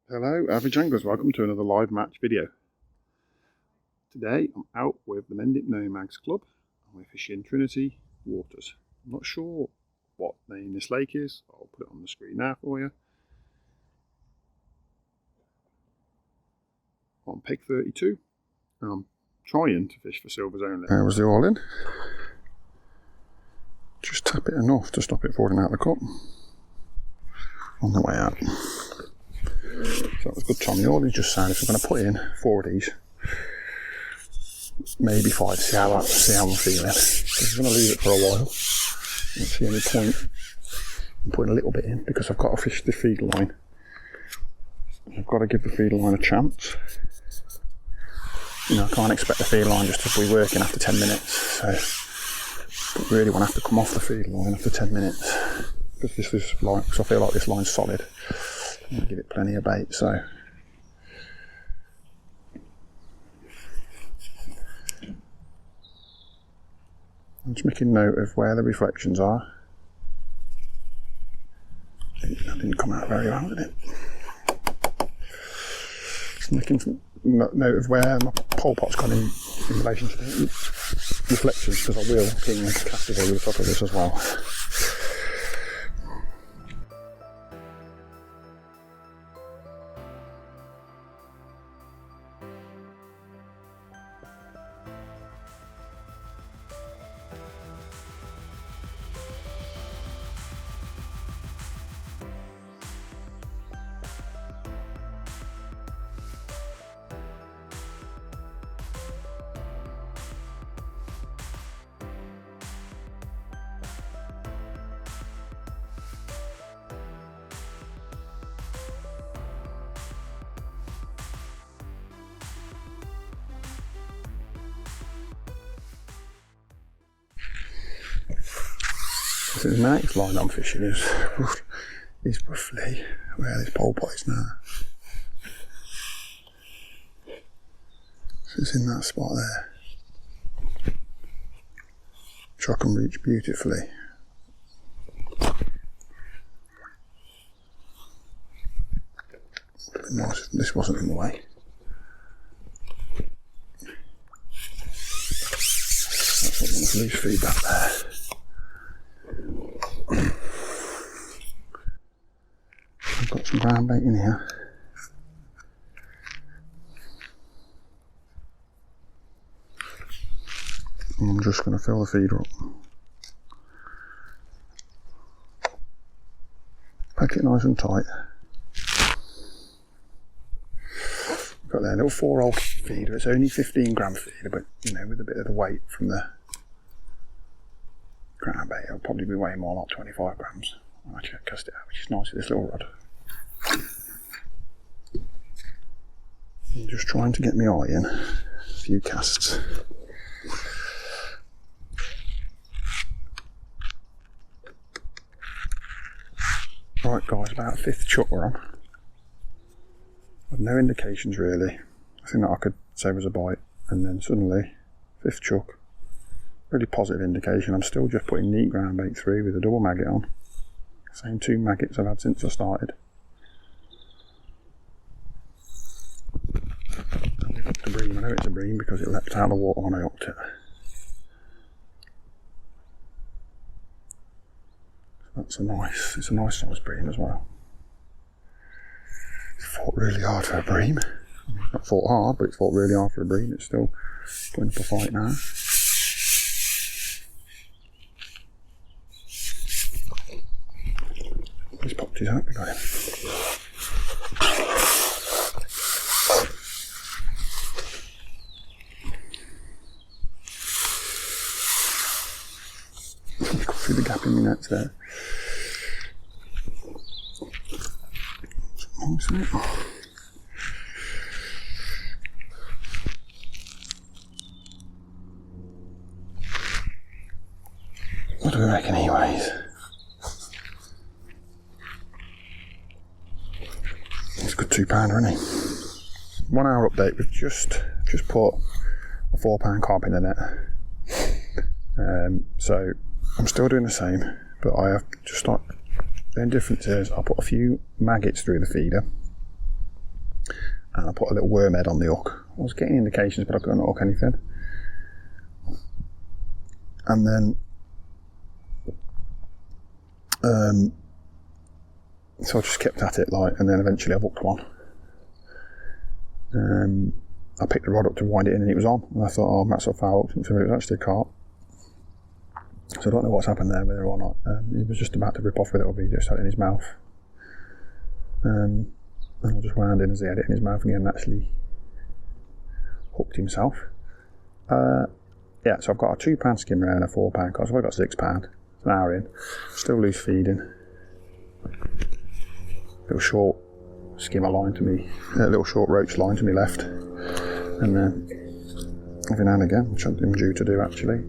Hello average anglers, welcome to another live match video. Today I'm out with the Mendip Nomads Club and we're fishing Trinity Waters. I'm not sure what name this lake is, I'll put it on the screen now for you. On peg 32 and I'm trying to fish for silvers only. There was the oil in. Just tap it enough to stop it falling out of the cup on the way out. So that was good timing. All he just said is we're going to put in 4 of these, maybe 5, see how I'm feeling. So I'm going to leave it for a while. I don't see any point in putting a little bit in because I've got to fish the feed line. I've got to give the feed line a chance. You know, I can't expect the feed line just to be working after 10 minutes. So I really want to have to come off the feed line after 10 minutes because this is like, because I feel like this line's solid. I'm going to give it plenty of bait, so I'm just making note of where the reflections are. That didn't come out very well, did it? Just making note of where my pole pot's gone in relation to the reflections, because I will ping the casters over the top of this as well. So the next line I'm fishing is roughly where this pole pot is now. So it's in that spot there, which I can reach beautifully. It would have been nice if this wasn't in the way. That's what I want to lose feedback there. I've got some ground bait in here. And I'm just going to fill the feeder up. Pack it nice and tight. Got there a little 4-hole feeder. It's only 15 gram feeder, but you know, with a bit of the weight from the ground bait, it'll probably be way more like 25 grams. I'll actually cast it out, which is nice with this little rod. I'm just trying to get my eye in a few casts. Right guys, about 5th chuck we're on. I've no indications really. I think that I could say was a bite, and then suddenly 5th chuck. Really positive indication. I'm still just putting neat ground bait through with a double maggot on. Same 2 maggots I've had since I started. I hooked a bream. I know it's a bream because it leapt out of the water when I hooked it. So it's a nice size bream as well. It's fought really hard for a bream. It's not fought hard, but it's fought really hard for a bream. It's still putting up a fight now. He's popped his out, we got him. Got through the gap in the nets there. What do we reckon he weighs? He's a good 2-pounder, isn't he? 1 hour update. We've just put a 4-pound carp in the net. So I'm still doing the same, but I have just like, the only difference is I put a few maggots through the feeder and I put a little worm head on the hook. I was getting indications, but I couldn't hook anything. And then so I just kept at it, like, and then eventually I hooked one. I picked the rod up to wind it in and it was on, and I thought, oh, that's so foul, so it was actually a carp. So I don't know what's happened there, whether or not he was just about to rip off with it, or he just had it in his mouth. And I just wound in as he had it in his mouth, and he hadn't actually hooked himself. Yeah, so I've got a £2 skimmer and a £4 carp, so I've got £6. It's an hour in, still loose feeding. Little short skimmer line to me, a little short roach line to me left, and then every now and again, which I'm due to do actually.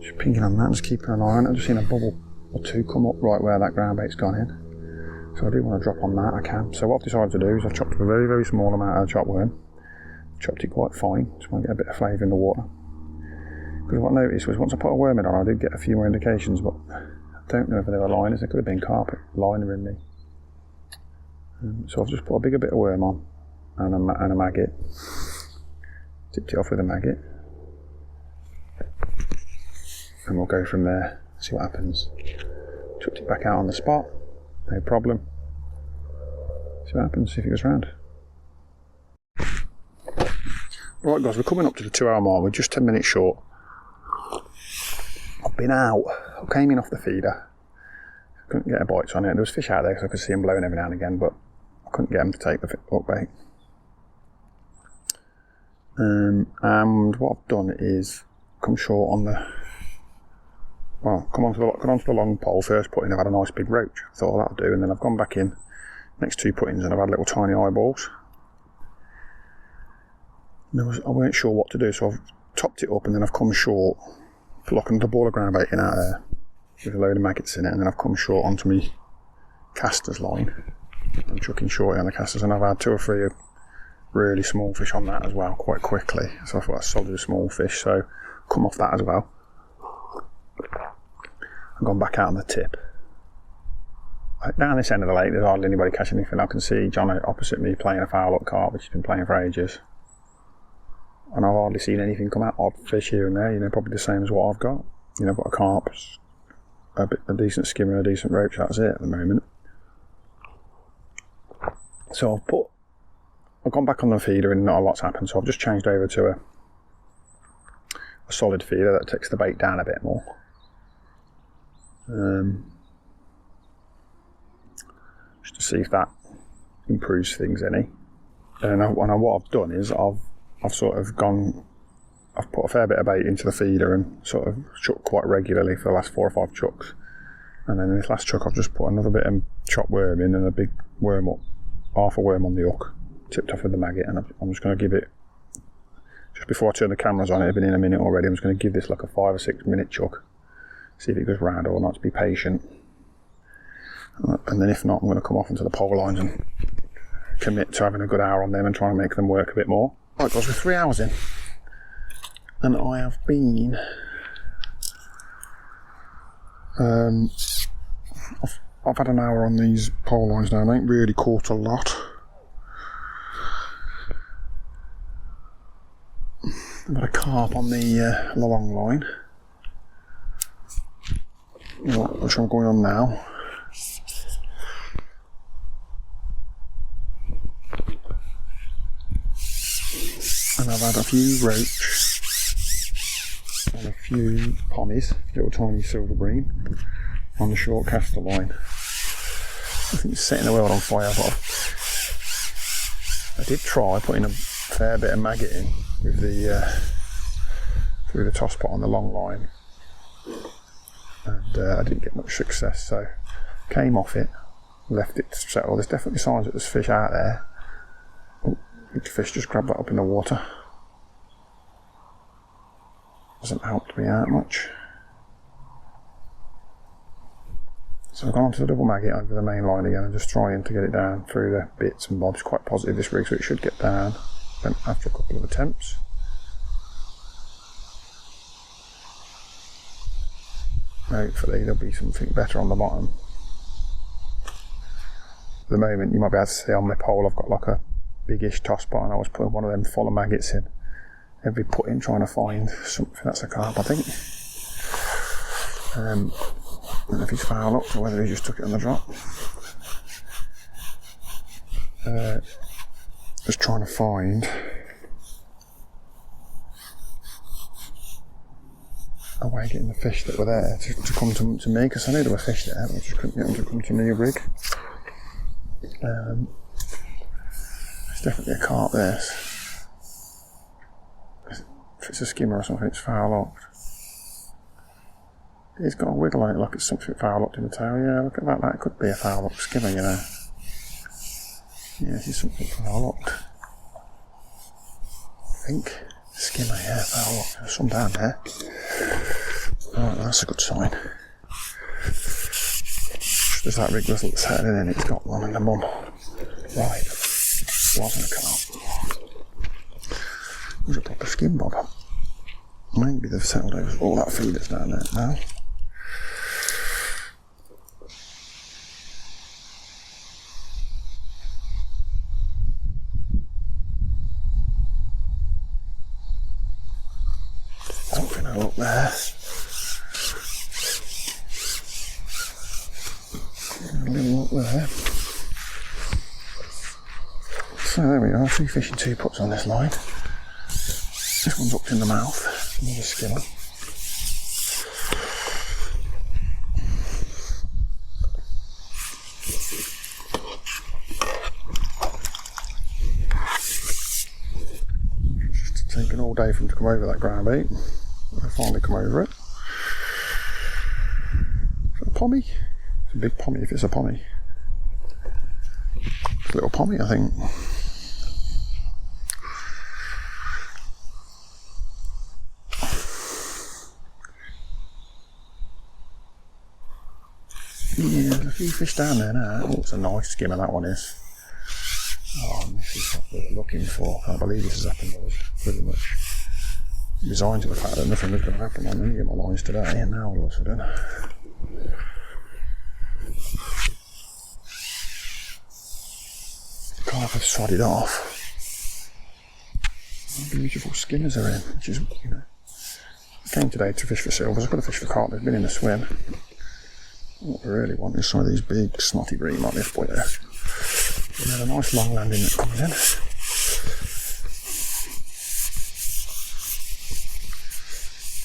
Just pinging on that, just keeping an eye on it. I've just seen a bubble or two come up right where that ground bait's gone in, so I do want to drop on that. I can. So what I've decided to do is I've chopped up a very, very small amount of chopped worm, chopped it quite fine, just want to get a bit of flavour in the water. Because what I noticed was once I put a worm in on, I did get a few more indications, but I don't know if they were liners. There could have been carpet liner in me. So I've just put a bigger bit of worm on and a maggot. Tipped it off with a maggot. And we'll go from there, see what happens. Chucked it back out on the spot, no problem. See what happens, see if it goes round. Right guys, we're coming up to the 2 hour mark, we're just 10 minutes short. I've been out, I came in off the feeder. Couldn't get a bite on it. There was fish out there because I could see them blowing every now and again, but I couldn't get them to take the hook bait. And what I've done is come short on the, well, come onto the long pole first putting. I've had a nice big roach. I thought, oh, that'll do. And then I've gone back in next 2 puttings and I've had little tiny eyeballs. And I weren't sure what to do, so I've topped it up and then I've come short, locking the ball of ground bait in out there with a load of maggots in it, and then I've come short onto me casters line. I'm chucking short on the casters, and I've had 2 or 3 really small fish on that as well quite quickly, so I thought that's solid small fish, so come off that as well. I've gone back out on the tip. Down this end of the lake there's hardly anybody catching anything. I can see John opposite me playing a foul up carp, which he's been playing for ages, and I've hardly seen anything come out. Odd fish here and there, you know, probably the same as what I've got. You know, I've got a carp, a decent skimmer, a decent roach, that's it at the moment. So I've gone back on the feeder and not a lot's happened, so I've just changed over to a solid feeder that takes the bait down a bit more. Just to see if that improves things any. And what I've done is I've sort of I've put a fair bit of bait into the feeder and sort of chucked quite regularly for the last 4 or 5 chucks. And then in this last chuck I've just put another bit of chopped worm in and a big worm up, half a worm on the hook, tipped off with the maggot, and I'm just going to give it, just before I turn the cameras on, it's been in a minute already, I'm just going to give this like a 5 or 6 minute chuck, see if it goes round or not, to be patient. And then if not, I'm going to come off into the pole lines and commit to having a good hour on them and try and make them work a bit more. Right guys, we're 3 hours in, and I have been I've had an hour on these pole lines now, and I ain't really caught a lot. I've got a carp on the long line, which I'm going on now. And I've had a few roach and a few pommies, little tiny silver bream, on the short caster line. I think it's setting the world on fire, but I did try putting a fair bit of maggot in with the through the toss pot on the long line, and I didn't get much success, so came off it, left it to settle. There's definitely signs that there's fish out there. Oh, big fish just grabbed that up in the water. Hasn't helped me out much. So I've gone onto the double maggot over the main line again and just trying to get it down through the bits and bobs. Quite positive this rig, so it should get down then after a couple of attempts. Hopefully there'll be something better on the bottom. At the moment, you might be able to see on my pole, I've got like a biggish toss pot, and I was putting one of them full of maggots in. Every put in trying to find something that's a carp, I think. I don't know if he's foul up or whether he just took it on the drop. Just trying to find a way of getting the fish that were there to come to me, because I knew there were fish there, but I just couldn't get them to come to me rig. It's definitely a carp, this. If it's a skimmer or something, it's foul locked. It's got a wiggle on it like it's something foul locked in the tail. Yeah, look at that, that could be a foul locked skimmer, you know. Yeah, this is something foul locked. I think. Skimmer, yeah, foul locked. There's some down there. Alright, that's a good sign. There's that rig was settling in, it's got one and the mum. Right, wasn't a carp. It was a proper skim bob. Maybe they've settled over all that feed that's down there now. Something up there. A little up there. So there we are, 3 fish and 2 puts on this line. This one's up in the mouth, another skimmer. It's taken all day for him to come over that ground bait. I finally come over it. Is that a pommy? It's a big pommy if it's a pommy. It's a little pommy, I think. Yeah, there's a few fish down there now. Oh, it's a nice skimmer, that one is. Oh, this is what we're looking for. I can't believe this has happened. I was pretty much resigned to the fact that nothing was going to happen on any of my lines today, and now all of a sudden. Carp have sodded off. Beautiful skimmers are in, which is, you know. I came today to fish for silvers. I've got to fish for carp. They've been in a swim. What I really want is some of these big snotty bream like this boy there. We had a nice long landing that comes in.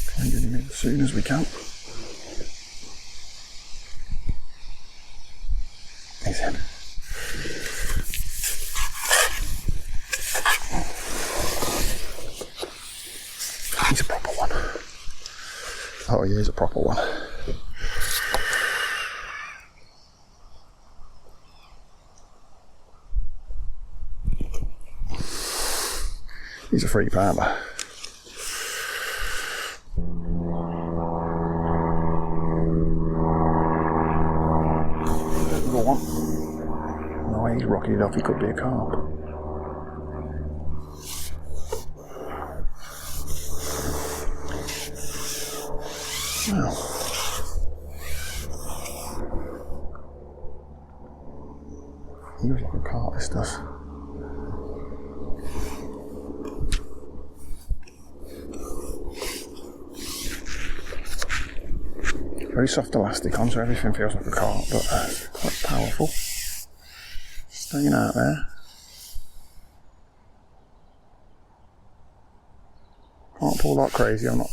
Try and get him in as soon as we can. He's in. He's a proper one. Oh, he is a proper one. He's a 3-pounder. Another one. No, he's rocking it off, he could be a carp. Well. He was like a carp, this does. Very soft elastic on, so everything feels like a carp, but quite powerful. Staying out there. Can't pull like crazy, I'm not.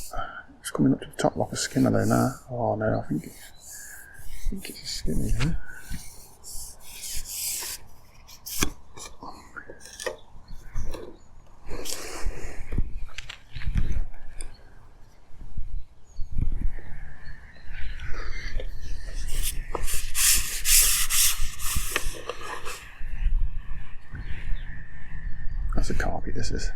It's coming up to the top like a skimmer there now. Oh no, I think it's a skimmer here. That's a carpy, this is.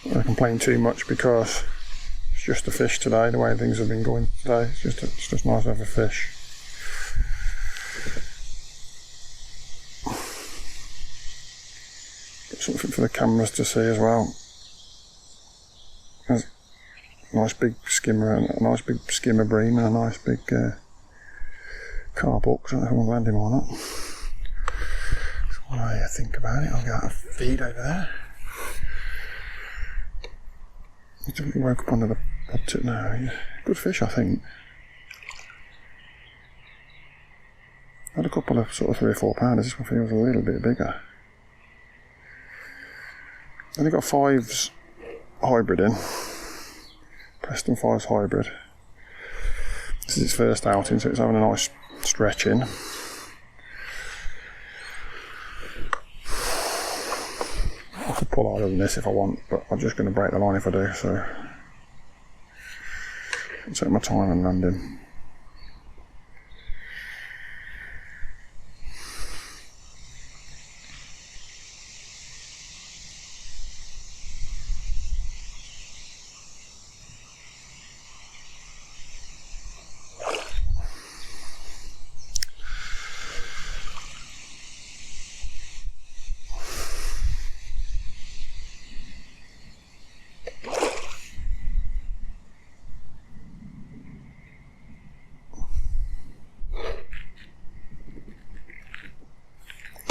I can complain too much because it's just a fish today, the way things have been going today. It's just nice to have a fish. Got something for the cameras to see as well. There's a nice big skimmer, and a nice big skimmer bream, and a nice big carp hook. I don't know if I'll land him or not. So what do you think about it? I'll get a feed over there. He definitely woke up under the pod tip now. Yeah. Good fish, I think. Had a couple of sort of 3 or 4 pounders. This one feels a little bit bigger. Only got 5s hybrid in. Preston 5s hybrid. This is its first outing, so it's having a nice stretch in. I could pull harder than this if I want, but I'm just going to break the line if I do, so I'll take my time and land him.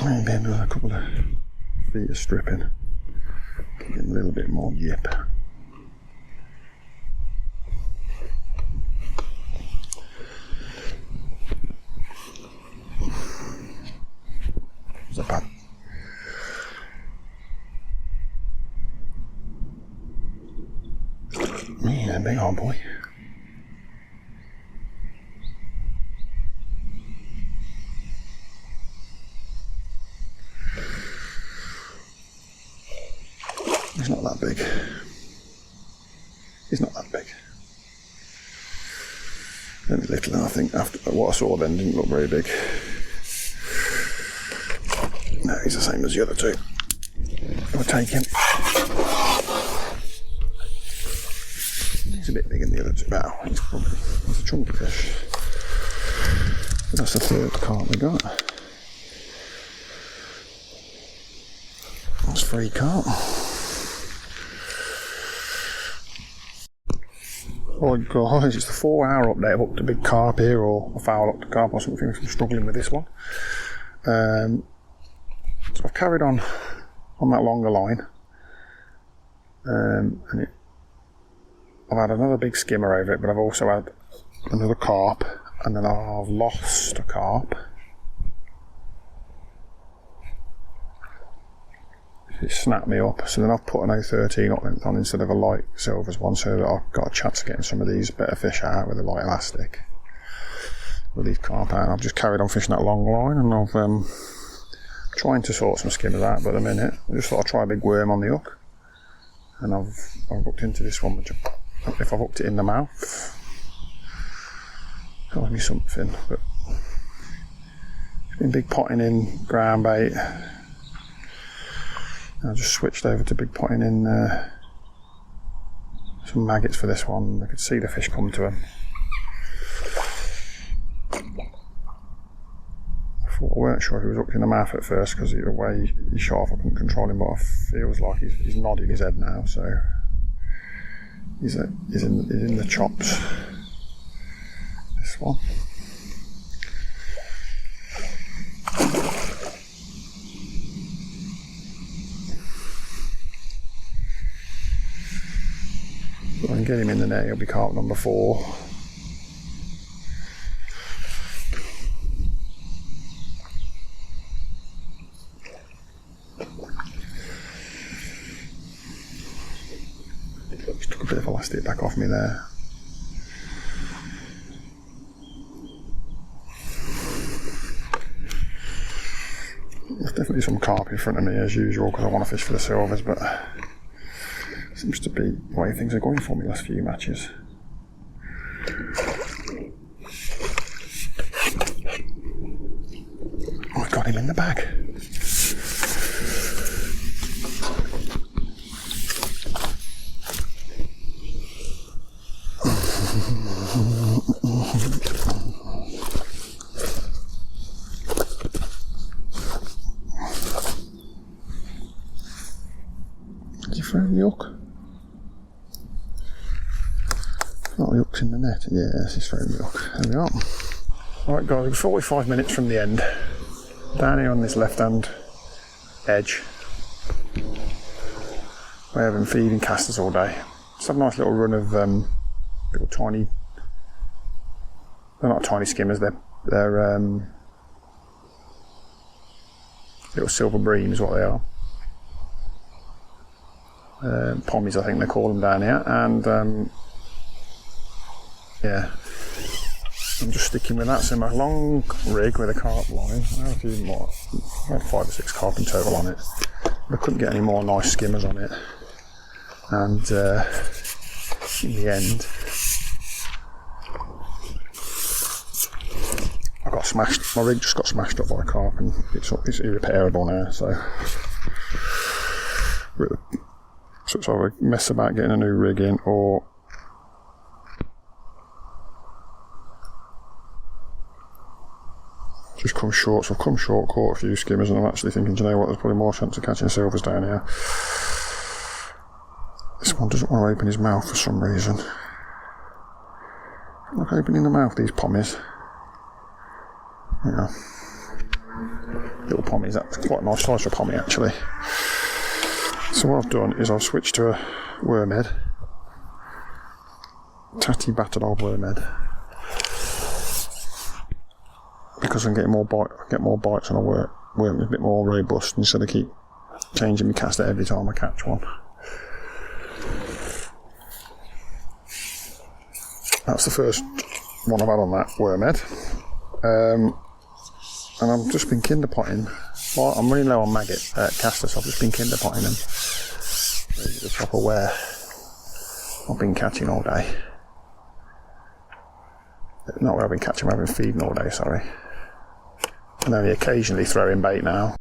Maybe another couple of feet of stripping, get a little bit more yip. It's a bad. Man, a big old boy. He's not that big. He's not that big. Only little, and I think after what I saw then didn't look very big. No, he's the same as the other two. I'll take him. He's a bit bigger than the other two. Wow, he's a chunky fish. So that's the 3rd carp we got. That's 3 carp. Oh guys, it's the 4-hour update. I've hooked a big carp here, or a foul hooked carp or something. I'm struggling with this one. So I've carried on that longer line. And I've had another big skimmer over it, but I've also had another carp, and then I've lost a carp. It snapped me up, so then I've put an 013 up length on instead of a light silvers one, so that I've got a chance of getting some of these better fish out with a light elastic. With these carp out, I've just carried on fishing that long line, and I've trying to sort some skimmers out, but at the minute I just thought I'd try a big worm on the hook, and I've hooked into this one, which if I've hooked it in the mouth, tells me something. But it's been big potting in ground bait. I just switched over to big potting in some maggots for this one. I could see the fish come to him. I weren't sure if he was hooked in the mouth at first because the way he shot off I couldn't control him, but it feels like he's nodding his head now, so he's in the chops. This one. If I can get him in the net, he'll be carp number 4. Just took a bit of elastic back off me there. There's definitely some carp in front of me as usual because I want to fish for the silvers, but seems to be the way things are going for me last few matches. Oh, I got him in the bag. hook? Not the hook's in the net. Yes, it's throwing the hook. There we are. Alright guys, we're 45 minutes from the end. Down here on this left hand edge. We're having feeding casters all day. Just have a nice little run of little tiny, they're not tiny skimmers, they're little silver bream is what they are. Pommies I think they call them down here, and yeah, I'm just sticking with that. So my long rig with a carp line, I have a few more, I had 5 or 6 carp in total on it. I couldn't get any more nice skimmers on it, and in the end I got smashed. My rig just got smashed up by a carp, and it's irreparable now. So it's either a mess about getting a new rig in, or just come short. So I've come short, caught a few skimmers, and I'm actually thinking, do you know what, there's probably more chance of catching silvers down here. This one doesn't want to open his mouth for some reason. Like opening the mouth, these pommies. Yeah. Little pommies, that's quite a nice size for a pommy actually. So what I've done is I've switched to a wormhead. Tatty battered old wormhead. Because I'm getting more bites on a worm, a bit more robust, instead of keep changing my caster every time I catch one. That's the first one I've had on that wormhead. And I've just been kinder potting. Well, I'm running low on maggot caster, so I've just been kinder potting them. These are the proper where I've been catching all day. Not where I've been catching, I've been feeding all day, sorry. And only occasionally throwing bait now.